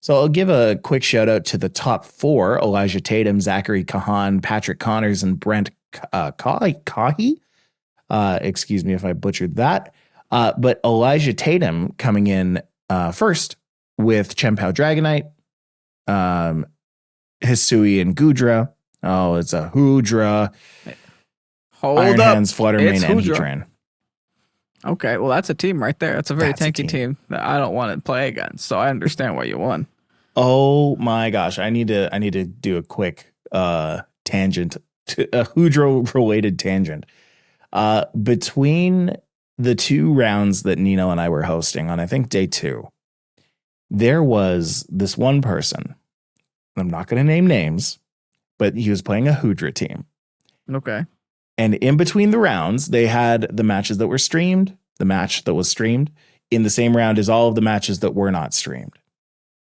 So I'll give a quick shout out to the top 4, Elijah Tatum, Zachary Kahan, Patrick Connors, and Brent Kahi. Excuse me if I butchered that. But Elijah Tatum coming in first with Chempao Dragonite, Hisui and Gudra. Oh, it's a Hoodra. Hold Iron up. Hands, Fluttermane, It's and Hoodra. Heatran. Okay, well, that's a team right there. That's a very That's a tanky team. team that I don't want to play against. So I understand why you won. Oh my gosh, I need to do a quick tangent, a Hoodra related tangent. Between the 2 rounds that Nino and I were hosting on, I think day 2, there was this one person. I'm not going to name names, but he was playing a Hoodra team. Okay. And in between the rounds, they had the matches that were streamed, the match that was streamed in the same round as all of the matches that were not streamed.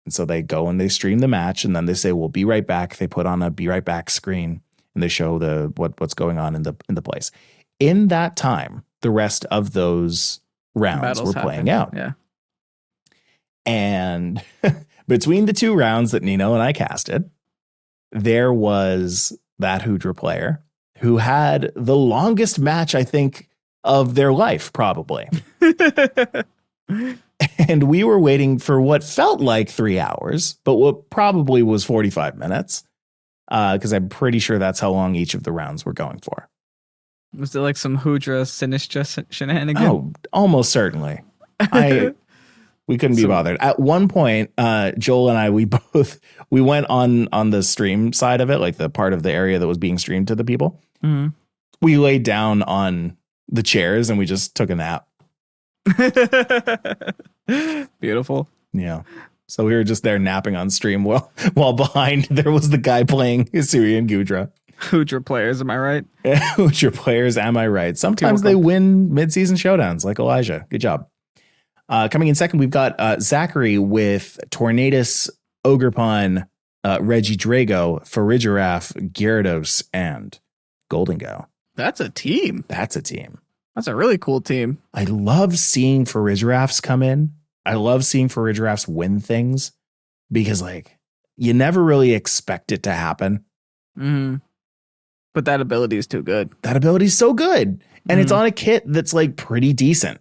And so they go and they stream the match, and then they say, "We'll be right back." They put on a "be right back" screen, and they show what's going on in the place. In that time, the rest of those rounds Battles were playing happen. out. Yeah. And between the 2 rounds that Nino and I casted, there was that Hoodra player who had the longest match, I think, of their life, probably. And we were waiting for what felt like 3 hours, but what probably was 45 minutes, because I'm pretty sure that's how long each of the rounds were going for. Was it like some Hoodra Sinistra shenanigan? Oh, almost certainly. We couldn't be bothered. At one point, Joel and I, we went on the stream side of it, like the part of the area that was being streamed to the people. Mm-hmm. We laid down on the chairs and we just took a nap. Beautiful. Yeah. So we were just there napping on stream while behind there was the guy playing Hisui and Gudra. Hoodra players, am I right? Who's your players? Am I right? Sometimes they win mid-season showdowns like Elijah. Good job. Coming in second, we've got Zachary with Tornadus, Ogrepon, Reggie Drago, Farigiraffe, Gyarados, and Golden Go. That's a team. That's a team. That's a really cool team. I love seeing Farigirafs come in. I love seeing Farigirafs win things because, like, you never really expect it to happen. Mm-hmm. But that ability is too good. That ability is so good. And it's on a kit that's, like, pretty decent.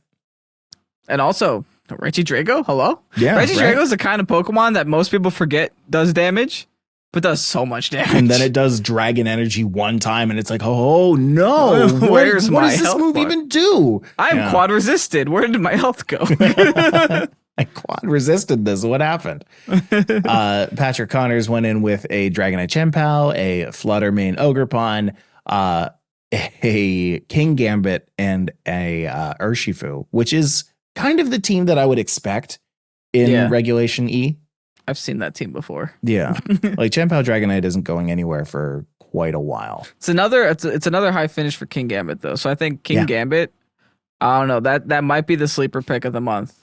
And also, Regidrago, hello? Yeah, Regidrago is the kind of Pokemon that most people forget does damage, but does so much damage. And then it does Dragon Energy one time, and it's like, oh, no. What does this health move bar? even do? I'm quad resisted. Where did my health go? I quad resisted this. What happened? Patrick Connors went in with a Dragonite Chien-Pao, a Fluttermane Ogerpon, a King Gambit, and a Urshifu, which is kind of the team that I would expect in Regulation E. I've seen that team before. Yeah. Like Chien-Pao Dragonite isn't going anywhere for quite a while. It's another high finish for King Gambit though. So I think King Gambit, I don't know, that might be the sleeper pick of the month.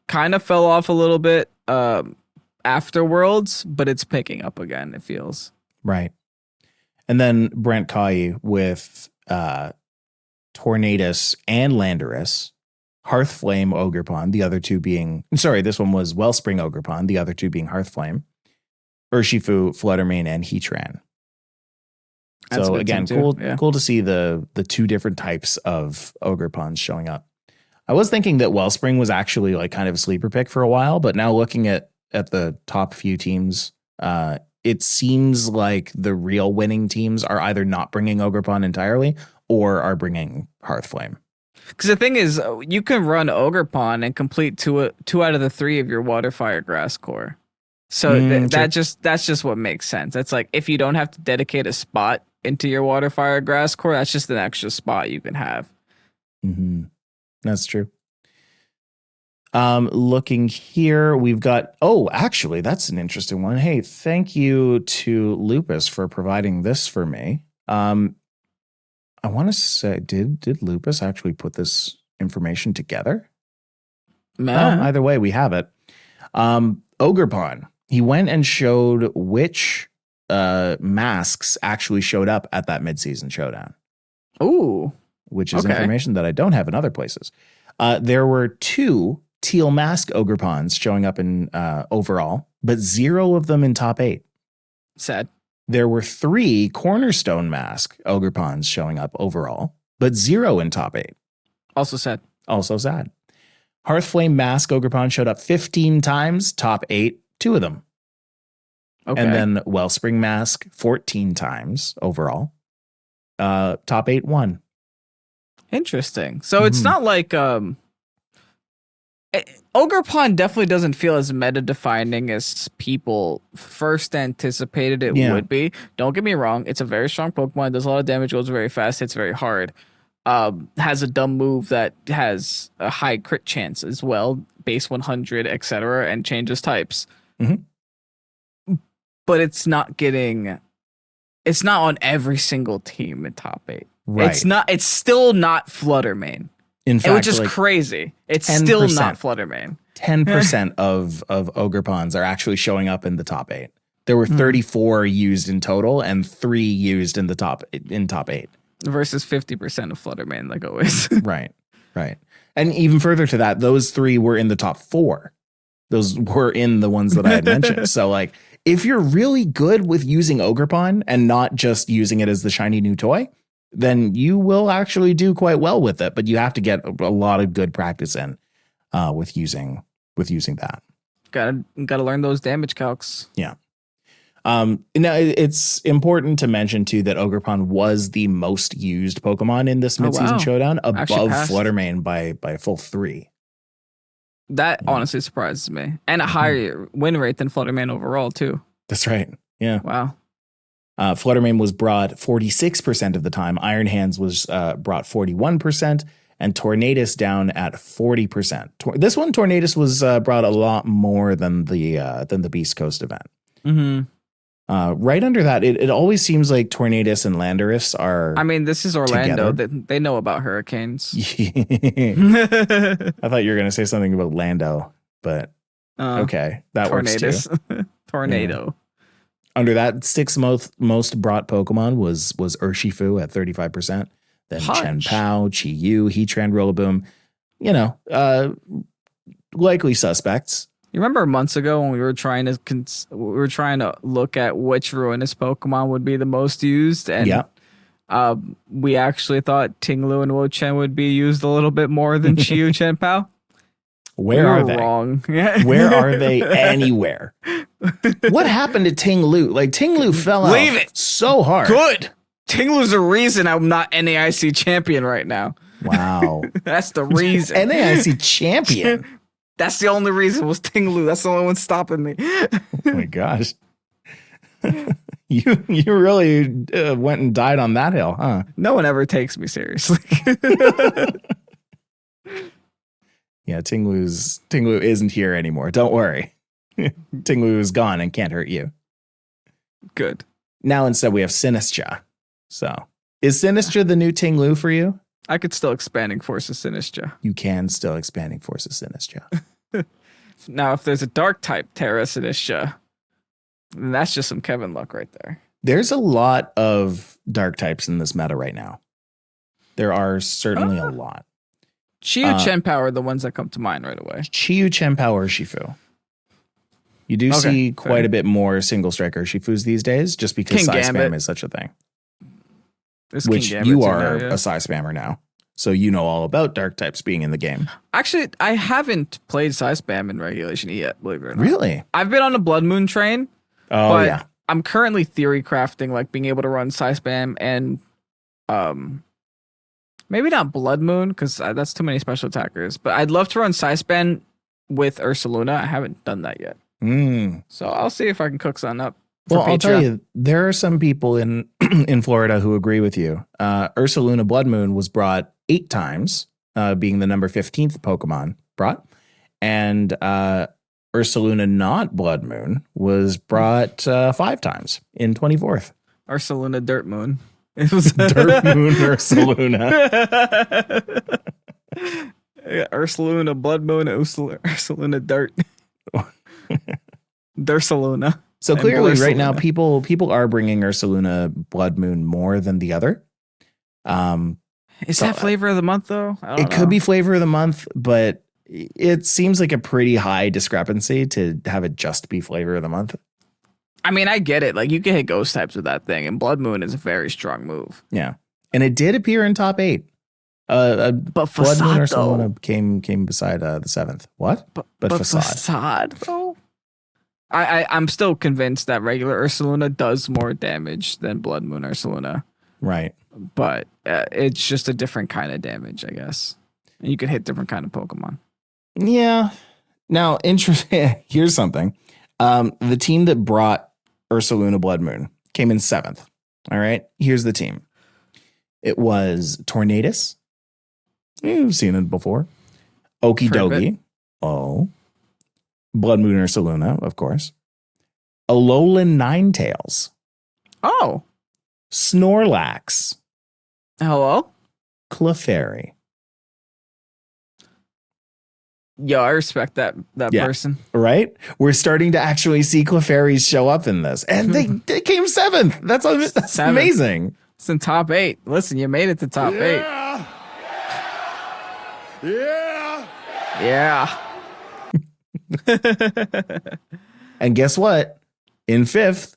Kind of fell off a little bit after Worlds, but it's picking up again, it feels. Right. And then Brent Kai with Tornadus and Landorus, Hearthflame Ogerpon, the other two being, sorry, this one was Wellspring Ogerpon, the other two being Hearthflame, Urshifu, Fluttermane, and Heatran. So again, cool to see the two different types of Ogerpons showing up. I was thinking that Wellspring was actually like kind of a sleeper pick for a while, but now looking at the top few teams, it seems like the real winning teams are either not bringing Ogerpon entirely or are bringing Hearthflame. Because the thing is, you can run Ogerpon and complete two out of the 3 of your Water, Fire, Grass core. So that's just what makes sense. That's like if you don't have to dedicate a spot into your Water, Fire, Grass core, that's just an extra spot you can have. Mm-hmm. That's true. Looking here, we've got, actually, that's an interesting one. Hey, thank you to Lupus for providing this for me. I want to say, did Lupus actually put this information together? Either way, we have it. Ogerpon, he went and showed which masks actually showed up at that midseason showdown. Ooh. Which is information that I don't have in other places. There were 2 teal mask Ogerpons showing up in overall, but 0 of them in top 8. Sad. There were 3 cornerstone mask Ogerpons showing up overall, but 0 in top 8. Also sad. Hearthflame mask Ogerpon showed up 15 times, top 8, 2 of them. Okay. And then Wellspring mask 14 times overall, top 8, 1. Interesting. So it's not like Ogerpon definitely doesn't feel as meta defining as people first anticipated it would be. Don't get me wrong, it's a very strong Pokemon, does a lot of damage, goes very fast, hits very hard. Has a dumb move that has a high crit chance as well, base 100, etc., and changes types. Mm-hmm. But it's not on every single team in top 8. Right. It's still not Fluttermane. In fact, which is like crazy. It's 10%, still not Fluttermane. 10% of Ogerpons are actually showing up in the top 8. There were 34 used in total and 3 used in the top 8. Versus 50% of Fluttermane, like always. Right. And even further to that, those 3 were in the top 4. Those were in the ones that I had mentioned. So like, if you're really good with using Ogerpon and not just using it as the shiny new toy, then you will actually do quite well with it. But you have to get a lot of good practice in with using that. Gotta learn those damage calcs. Yeah. Now it's important to mention too that Ogerpon was the most used Pokemon in this midseason showdown, above Fluttermane by a full 3. That honestly surprises me, and a higher win rate than Fluttermane overall too. That's right. Yeah. Wow. Fluttermane was brought 46% of the time. Iron Hands was brought 41%, and Tornadus down at 40%. This one, Tornadus was brought a lot more than the Beast Coast event. Mm-hmm. Right under that, it always seems like Tornadus and Landorus are. I mean, this is Orlando. They know about hurricanes. I thought you were going to say something about Lando, but okay, that works too. Tornado. Under that, sixth most brought Pokemon was Urshifu at 35%. Then Punch. Chen Pao, Chi Yu, Heatran, Rillaboom. You know, likely suspects. You remember months ago when we were trying to look at which ruinous Pokemon would be the most used, and we actually thought Tinglu and Wo-Chen would be used a little bit more than Chi-Yu Chen Pao. Where are they? Wrong. Where are they? Anywhere? What happened to Tinglu? Like Tinglu fell out Leave it. so hard. Good. Tinglu's the reason I'm not NAIC champion right now. Wow. That's the reason. NAIC champion. That's the only reason was Tinglu. That's the only one stopping me. Oh my gosh. You really went and died on that hill, huh? No one ever takes me seriously. Yeah, Tinglu isn't here anymore. Don't worry. Tinglu is gone and can't hurt you. Good. Now instead we have Sinistra. So is Sinistra the new Tinglu for you? I could still expanding forces Sinistra. You can still expanding forces Sinistra. Now, if there's a dark type Terra Sinistra, then that's just some Kevin luck right there. There's a lot of dark types in this meta right now. There are certainly a lot. Chi-Yu Chen Pao are the ones that come to mind right away. Chi-Yu, Chen Pao, Urshifu. You do see quite a bit more single strike Urshifus these days just because Psy Spam is such a thing. Which you are a Psy Spammer now. So you know all about dark types being in the game. Actually, I haven't played Psy Spam in Regulation E yet, believe it or not. Really? I've been on a Blood Moon train. Oh, but yeah. I'm currently theory crafting, like being able to run Psy Spam and maybe not Blood Moon, because that's too many special attackers. But I'd love to run Psy Spam with Ursaluna. I haven't done that yet. So I'll see if I can cook something up. Well, I'll tell you, there are some people in Florida who agree with you. Ursaluna Blood Moon was brought 8 times, being the number 15th Pokemon brought. And Ursaluna not Blood Moon was brought 5 times in 24th. Ursaluna Dirt Moon. It was Dirt Moon Ursaluna. Ursaluna Blood Moon, Ursaluna Dirt. Dursaluna. So clearly, right now, people are bringing Ursaluna Blood Moon more than the other. Is that flavor of the month, though? It could be flavor of the month, but it seems like a pretty high discrepancy to have it just be flavor of the month. I mean, I get it. Like, you can hit ghost types with that thing, and Blood Moon is a very strong move. Yeah. And it did appear in top 8. But Blood Moon Facade, Ursaluna came beside the 7th. What? But Facade, though? I'm still convinced that regular Ursaluna does more damage than Blood Moon Ursaluna. Right. But it's just a different kind of damage, I guess. And you could hit different kind of Pokemon. Yeah. Now, interesting. Here's something. The team that brought Ursaluna Blood Moon came in 7th. All right. Here's the team. It was Tornadus. You've seen it before. Okidogi. Oh. Blood Moon Ursaluna, of course. Alolan Ninetales. Oh. Snorlax. Hello? Clefairy. Yo, I respect that person. Right? We're starting to actually see Clefairies show up in this. And they came 7th. That's amazing. It's in top 8. Listen, you made it to top 8. Yeah. And guess what? In 5th,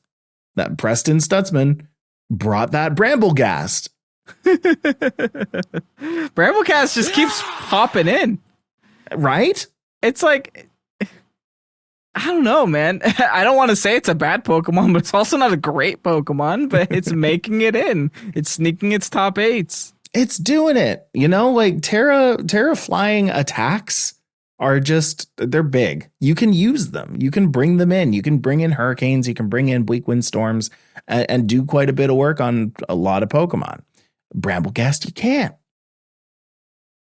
that Preston Stutzman brought that Bramblegast. Bramblecast just keeps popping in. Right? It's like, I don't know, man. I don't want to say it's a bad Pokemon, but it's also not a great Pokemon, but it's making it in. It's sneaking its top 8s. It's doing it. You know, like Terra flying attacks are just, they're big. You can use them. You can bring them in. You can bring in hurricanes. You can bring in bleak wind storms and do quite a bit of work on a lot of Pokemon. Bramblegast, you can't.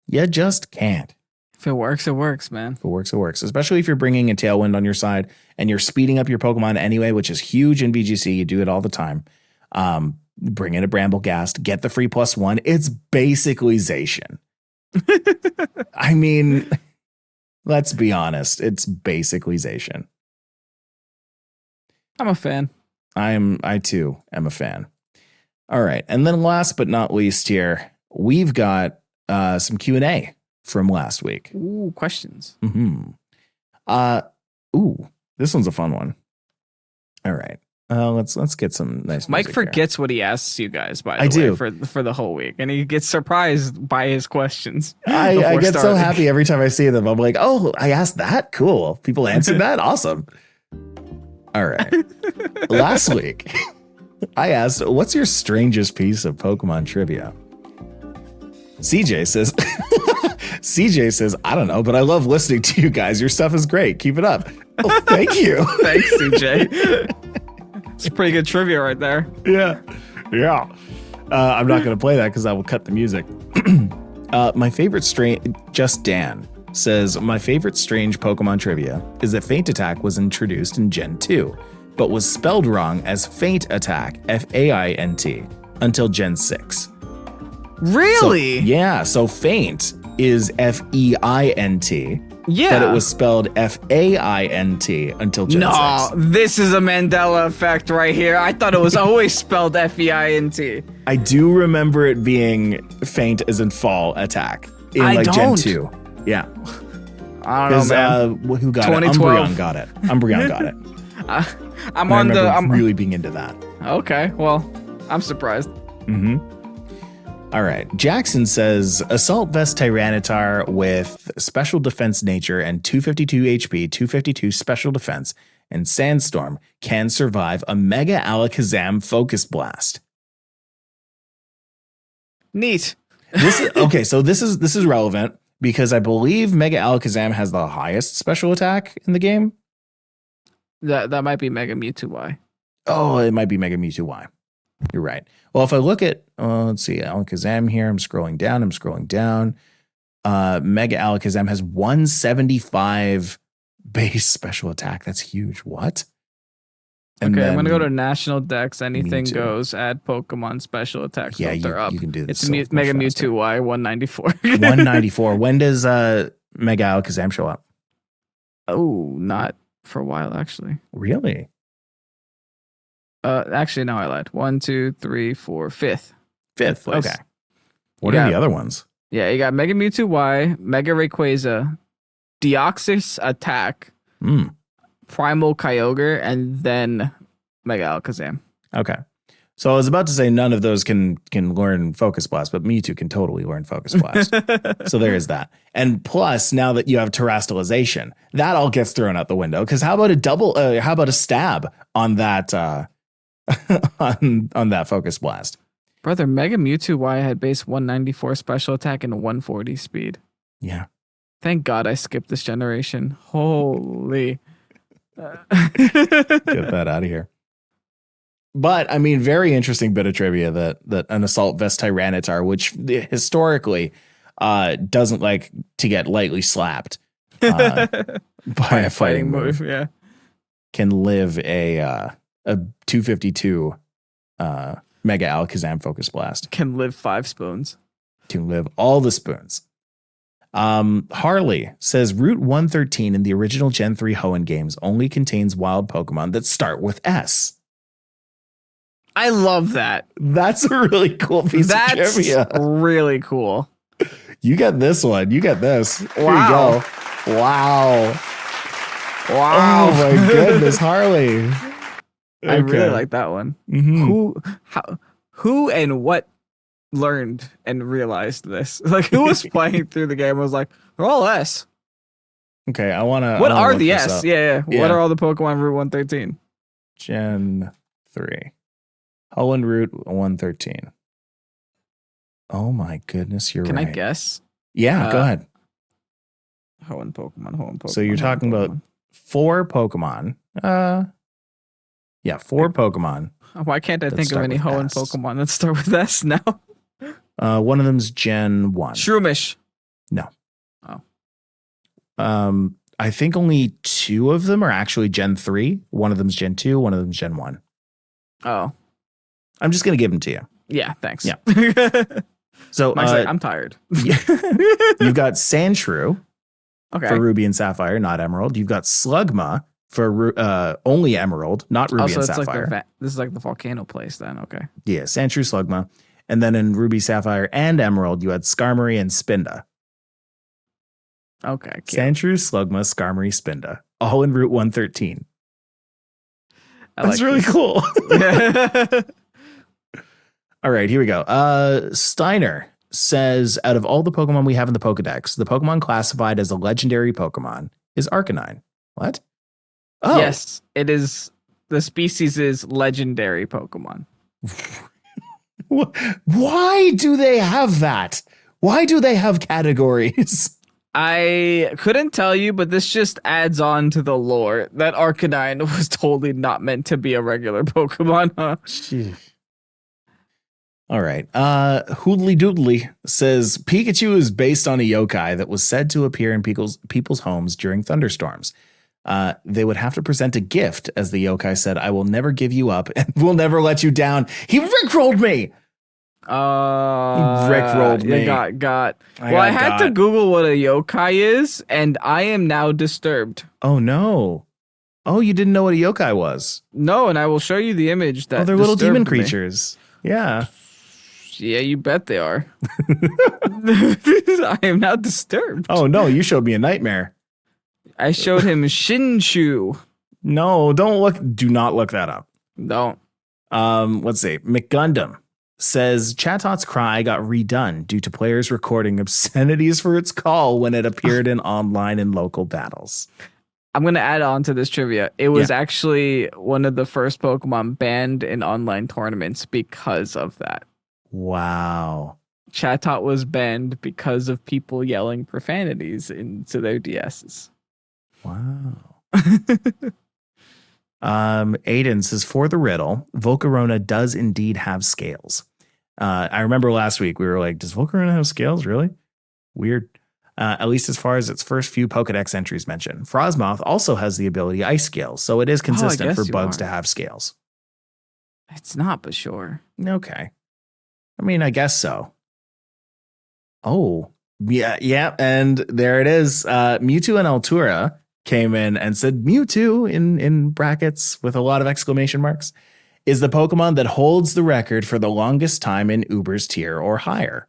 You just can't. If it works, it works, man. If it works, it works. Especially if you're bringing a Tailwind on your side and you're speeding up your Pokemon anyway, which is huge in VGC. You do it all the time. Bring in a Bramblegast, get the free +1. It's basically Zacian. I mean, let's be honest. It's basically Zacian. I'm a fan. I too am a fan. All right. And then last but not least here, we've got some Q&A from last week. Ooh, questions. Mm-hmm. This one's a fun one. All right. Let's get some nice Mike music forgets what he asks you guys, by the I way, do. for the whole week. And he gets surprised by his questions. here. I before get so starting. happy every time I see them. I'm like, oh, I asked that? Cool. People answered that? Awesome. All right. Last week, I asked, what's your strangest piece of Pokemon trivia? CJ says, I don't know, but I love listening to you guys. Your stuff is great. Keep it up. Oh, thank you. Thanks, CJ. It's pretty good trivia right there. Yeah. I'm not going to play that because I will cut the music. My favorite Just Dan says, my favorite strange Pokemon trivia is that Feint Attack was introduced in Gen 2, but was spelled wrong as Feint Attack, F-A-I-N-T, until Gen 6. Really? So Feint is F-E-I-N-T. Yeah. But it was spelled F-A-I-N-T until Gen 6. This is a Mandela effect right here. I thought it was always spelled F-E-I-N-T. I do remember it being Feint as in fall attack in Gen 2. Yeah. I don't know, man. Who got it? 2012. Umbreon got it. Umbreon got it. I'm I on the. remember really being into that. Okay, well, I'm surprised. Mm-hmm. All right. Jackson says Assault Vest Tyranitar with special defense nature and 252 HP, 252 special defense, and Sandstorm can survive a Mega Alakazam Focus Blast. Neat. Okay, so this is relevant because I believe Mega Alakazam has the highest special attack in the game. That might be Mega Mewtwo Y. Oh, it might be Mega Mewtwo Y. You're right. Well, if I look at, let's see, Alakazam here, I'm scrolling down. Mega Alakazam has 175 base special attack. That's huge. What? And okay, I'm going to go to National Dex. Anything Mewtwo. Goes. Add Pokemon special attack filter up. You can do this. It's Mega Mewtwo Y, 194. 194. When does Mega Alakazam show up? Oh, not for a while, actually. Really? Actually, no, I lied. 1, 2, 3, 4, fifth. Fifth place. Okay. What are the other ones? Yeah, you got Mega Mewtwo Y, Mega Rayquaza, Deoxys Attack, Primal Kyogre, and then Mega Alakazam. Okay. So I was about to say none of those can learn Focus Blast, but Mewtwo can totally learn Focus Blast. So there is that. And plus, now that you have Terastallization, that all gets thrown out the window. Because how about a stab on that on that Focus Blast? Brother, Mega Mewtwo Y had base 194 special attack and 140 speed. Yeah. Thank God I skipped this generation. Holy. Get that out of here. But I mean, very interesting bit of trivia that an Assault Vest Tyranitar, which historically doesn't like to get lightly slapped by a fighting move, yeah, can live a 252 Mega Alakazam Focus Blast. Can live 5 spoons. Can live all the spoons. Harley says Route 113 in the original Gen 3 Hoenn games only contains wild Pokemon that start with S. I love that. That's a really cool piece of trivia. Really cool. You got this one. You got this. Wow. Here you go. Wow. Wow. Oh my goodness, Harley. I really like that one. Mm-hmm. Who and what learned and realized this? Like, who was playing through the game and was like, they're all S. Okay, I want to. What are the S? Yeah. What are all the Pokemon Route 113? Gen 3. Hoenn Route 113. Oh my goodness, you're right. Can I guess? Yeah, go ahead. Hoenn Pokemon. So you're talking about 4 Pokemon. 4 Pokemon. Why can't I think of any Hoenn Pokemon that start with S now? One of them's Gen 1. Shroomish. No. Oh. I think only 2 of them are actually Gen 3. One of them's Gen 2. One of them's Gen 1. Oh. I'm just going to give them to you. Yeah, thanks. Yeah. So I'm tired. You've got Sandshrew okay. for Ruby and Sapphire, not Emerald. You've got Slugma for only Emerald, not Ruby Also, and it's Sapphire. like this is like the volcano place then. Okay. Yeah, Sandshrew, Slugma. And then in Ruby, Sapphire, and Emerald, you had Skarmory and Spinda. Okay. Cute. Sandshrew, Slugma, Skarmory, Spinda. All in Route 113. That's like really this. cool. Yeah. All right, here we go. Steiner says, out of all the Pokemon we have in the Pokedex, the Pokemon classified as a legendary Pokemon is Arcanine. What? Oh, Yes, it is. The species is legendary Pokemon. Why do they have that? Why do they have categories? I couldn't tell you, but this just adds on to the lore that Arcanine was totally not meant to be a regular Pokemon. Huh? All right. Hoodly Doodly says Pikachu is based on a yokai that was said to appear in people's homes during thunderstorms. They would have to present a gift, as the yokai said, "I will never give you up and will never let you down." He rickrolled me. Rickrolled me. Got. I had to Google what a yokai is, and I am now disturbed. Oh no. Oh, you didn't know what a yokai was? No, and I will show you the image that. Oh, they're little demon disturbed me. creatures. Yeah. Yeah, you bet they are. I am now disturbed. Oh no, you showed me a nightmare. I showed him Shinshu. No, do not look that up. Don't. Let's see. McGundam says Chatot cry got redone due to players recording obscenities for its call when it appeared in online and local battles. I'm going to add on to this trivia. It was actually one of the first Pokemon banned in online tournaments because of that. Wow. Chatot was banned because of people yelling profanities into their DSs. Wow. Aiden says, for the riddle, Volcarona does indeed have scales. I remember last week we were like, does Volcarona have scales? Really? Weird. At least as far as its first few Pokedex entries mention. Frosmoth also has the ability Ice Scales, so it is consistent for bugs to have scales. It's not, but sure. Okay. I mean, I guess so. Oh, yeah. And there it is. Mewtwo and Altura came in and said Mewtwo in brackets with a lot of exclamation marks is the Pokemon that holds the record for the longest time in Uber's tier or higher.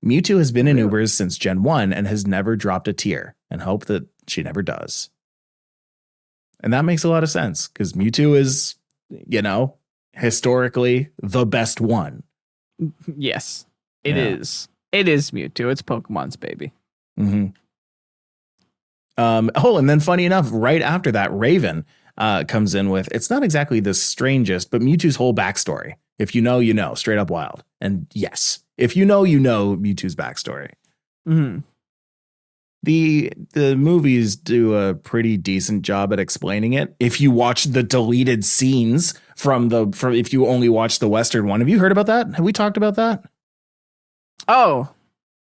Mewtwo has been in Uber's since Gen 1 and has never dropped a tier, and hope that she never does. And that makes a lot of sense because Mewtwo is, historically the best one. Yes, it is. It is Mewtwo. It's Pokemon's baby. Mm-hmm. And then funny enough, right after that, Raven comes in with, it's not exactly the strangest, but Mewtwo's whole backstory. If you know, you know, straight up wild. And yes, if you know Mewtwo's backstory. Mm-hmm. The movies do a pretty decent job at explaining it. If you watch the deleted scenes from if you only watch the Western one, have you heard about that? Have we talked about that? Oh,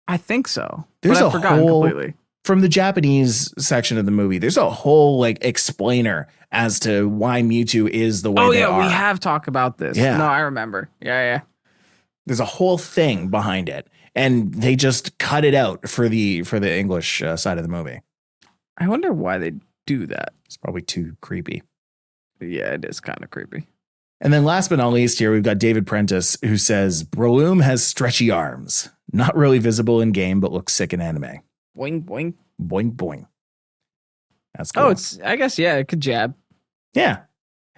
I think so. There's I've forgotten completely. From the Japanese section of the movie, there's a whole explainer as to why Mewtwo is the way they are. Oh yeah, we have talked about this. Yeah. No, I remember. Yeah. There's a whole thing behind it, and they just cut it out for the English side of the movie. I wonder why they do that. It's probably too creepy. Yeah, it is kind of creepy. And then last but not least here, we've got David Prentice, who says, Breloom has stretchy arms. Not really visible in game, but looks sick in anime. Boing, boing. Boing, boing. That's cool. Oh, I guess, yeah, it could jab. Yeah.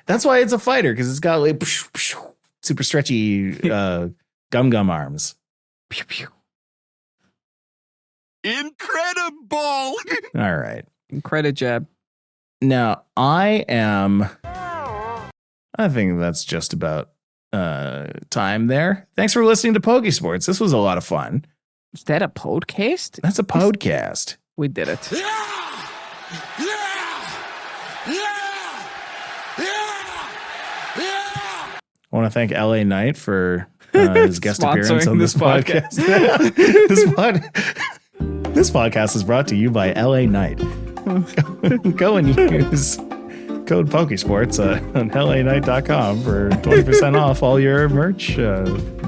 That's why it's a fighter, because it's got super stretchy gum arms. Pew, pew. Incredible! All right. Credit jab. Now, I think that's just about time there. Thanks for listening to Pokésports. This was a lot of fun. Is that a podcast? That's a podcast. We did it. Yeah! I want to thank LA Knight for his guest appearance on this podcast. This podcast is brought to you by LA Knight. Go and use code Pokésports on LAKnight.com for 20% off all your merch,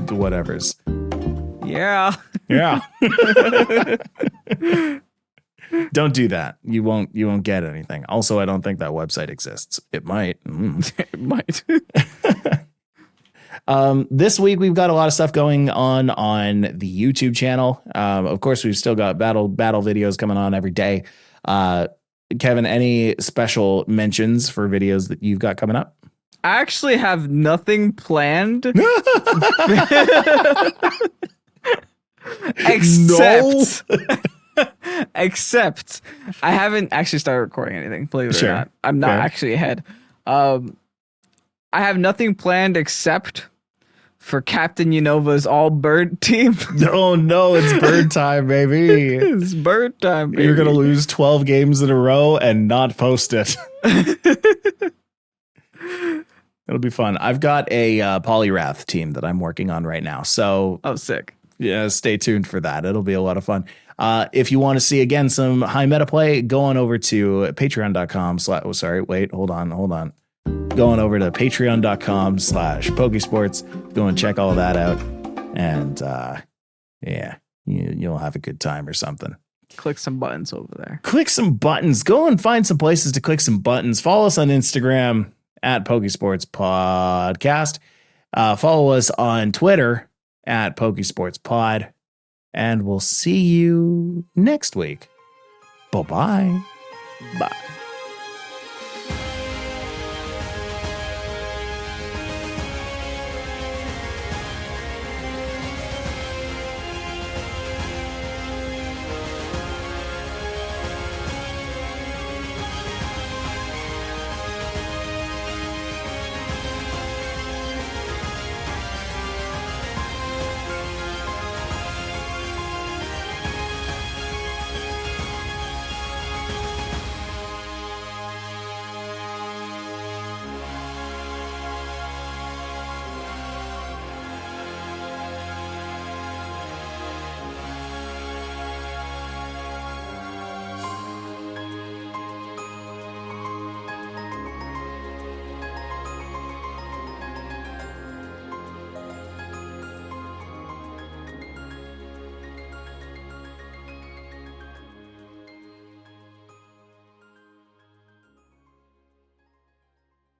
whatevers. Yeah. Yeah. Don't do that. You won't get anything. Also, I don't think that website exists. It might. It might. This week we've got a lot of stuff going on the YouTube channel. Of course, we've still got battle videos coming on every day. Kevin, any special mentions for videos that you've got coming up? I actually have nothing planned. Except I haven't actually started recording anything, believe it or not. I'm not actually ahead. I have nothing planned except for Captain Unova's all bird team. Oh no, it's bird time, baby. It's bird time, baby. You're gonna lose 12 games in a row and not post it. It'll be fun. I've got a Polyrath team that I'm working on right now. So sick. Yeah, stay tuned for that. It'll be a lot of fun. If you want to see again some high meta play, go on over to patreon.com. Go on over to patreon.com/Pokésports. Go and check all that out. And you'll have a good time or something. Click some buttons over there. Click some buttons. Go and find some places to click some buttons. Follow us on Instagram at Pokésports Podcast. Follow us on Twitter at Pokésports Pod. And we'll see you next week. Bye-bye. Bye.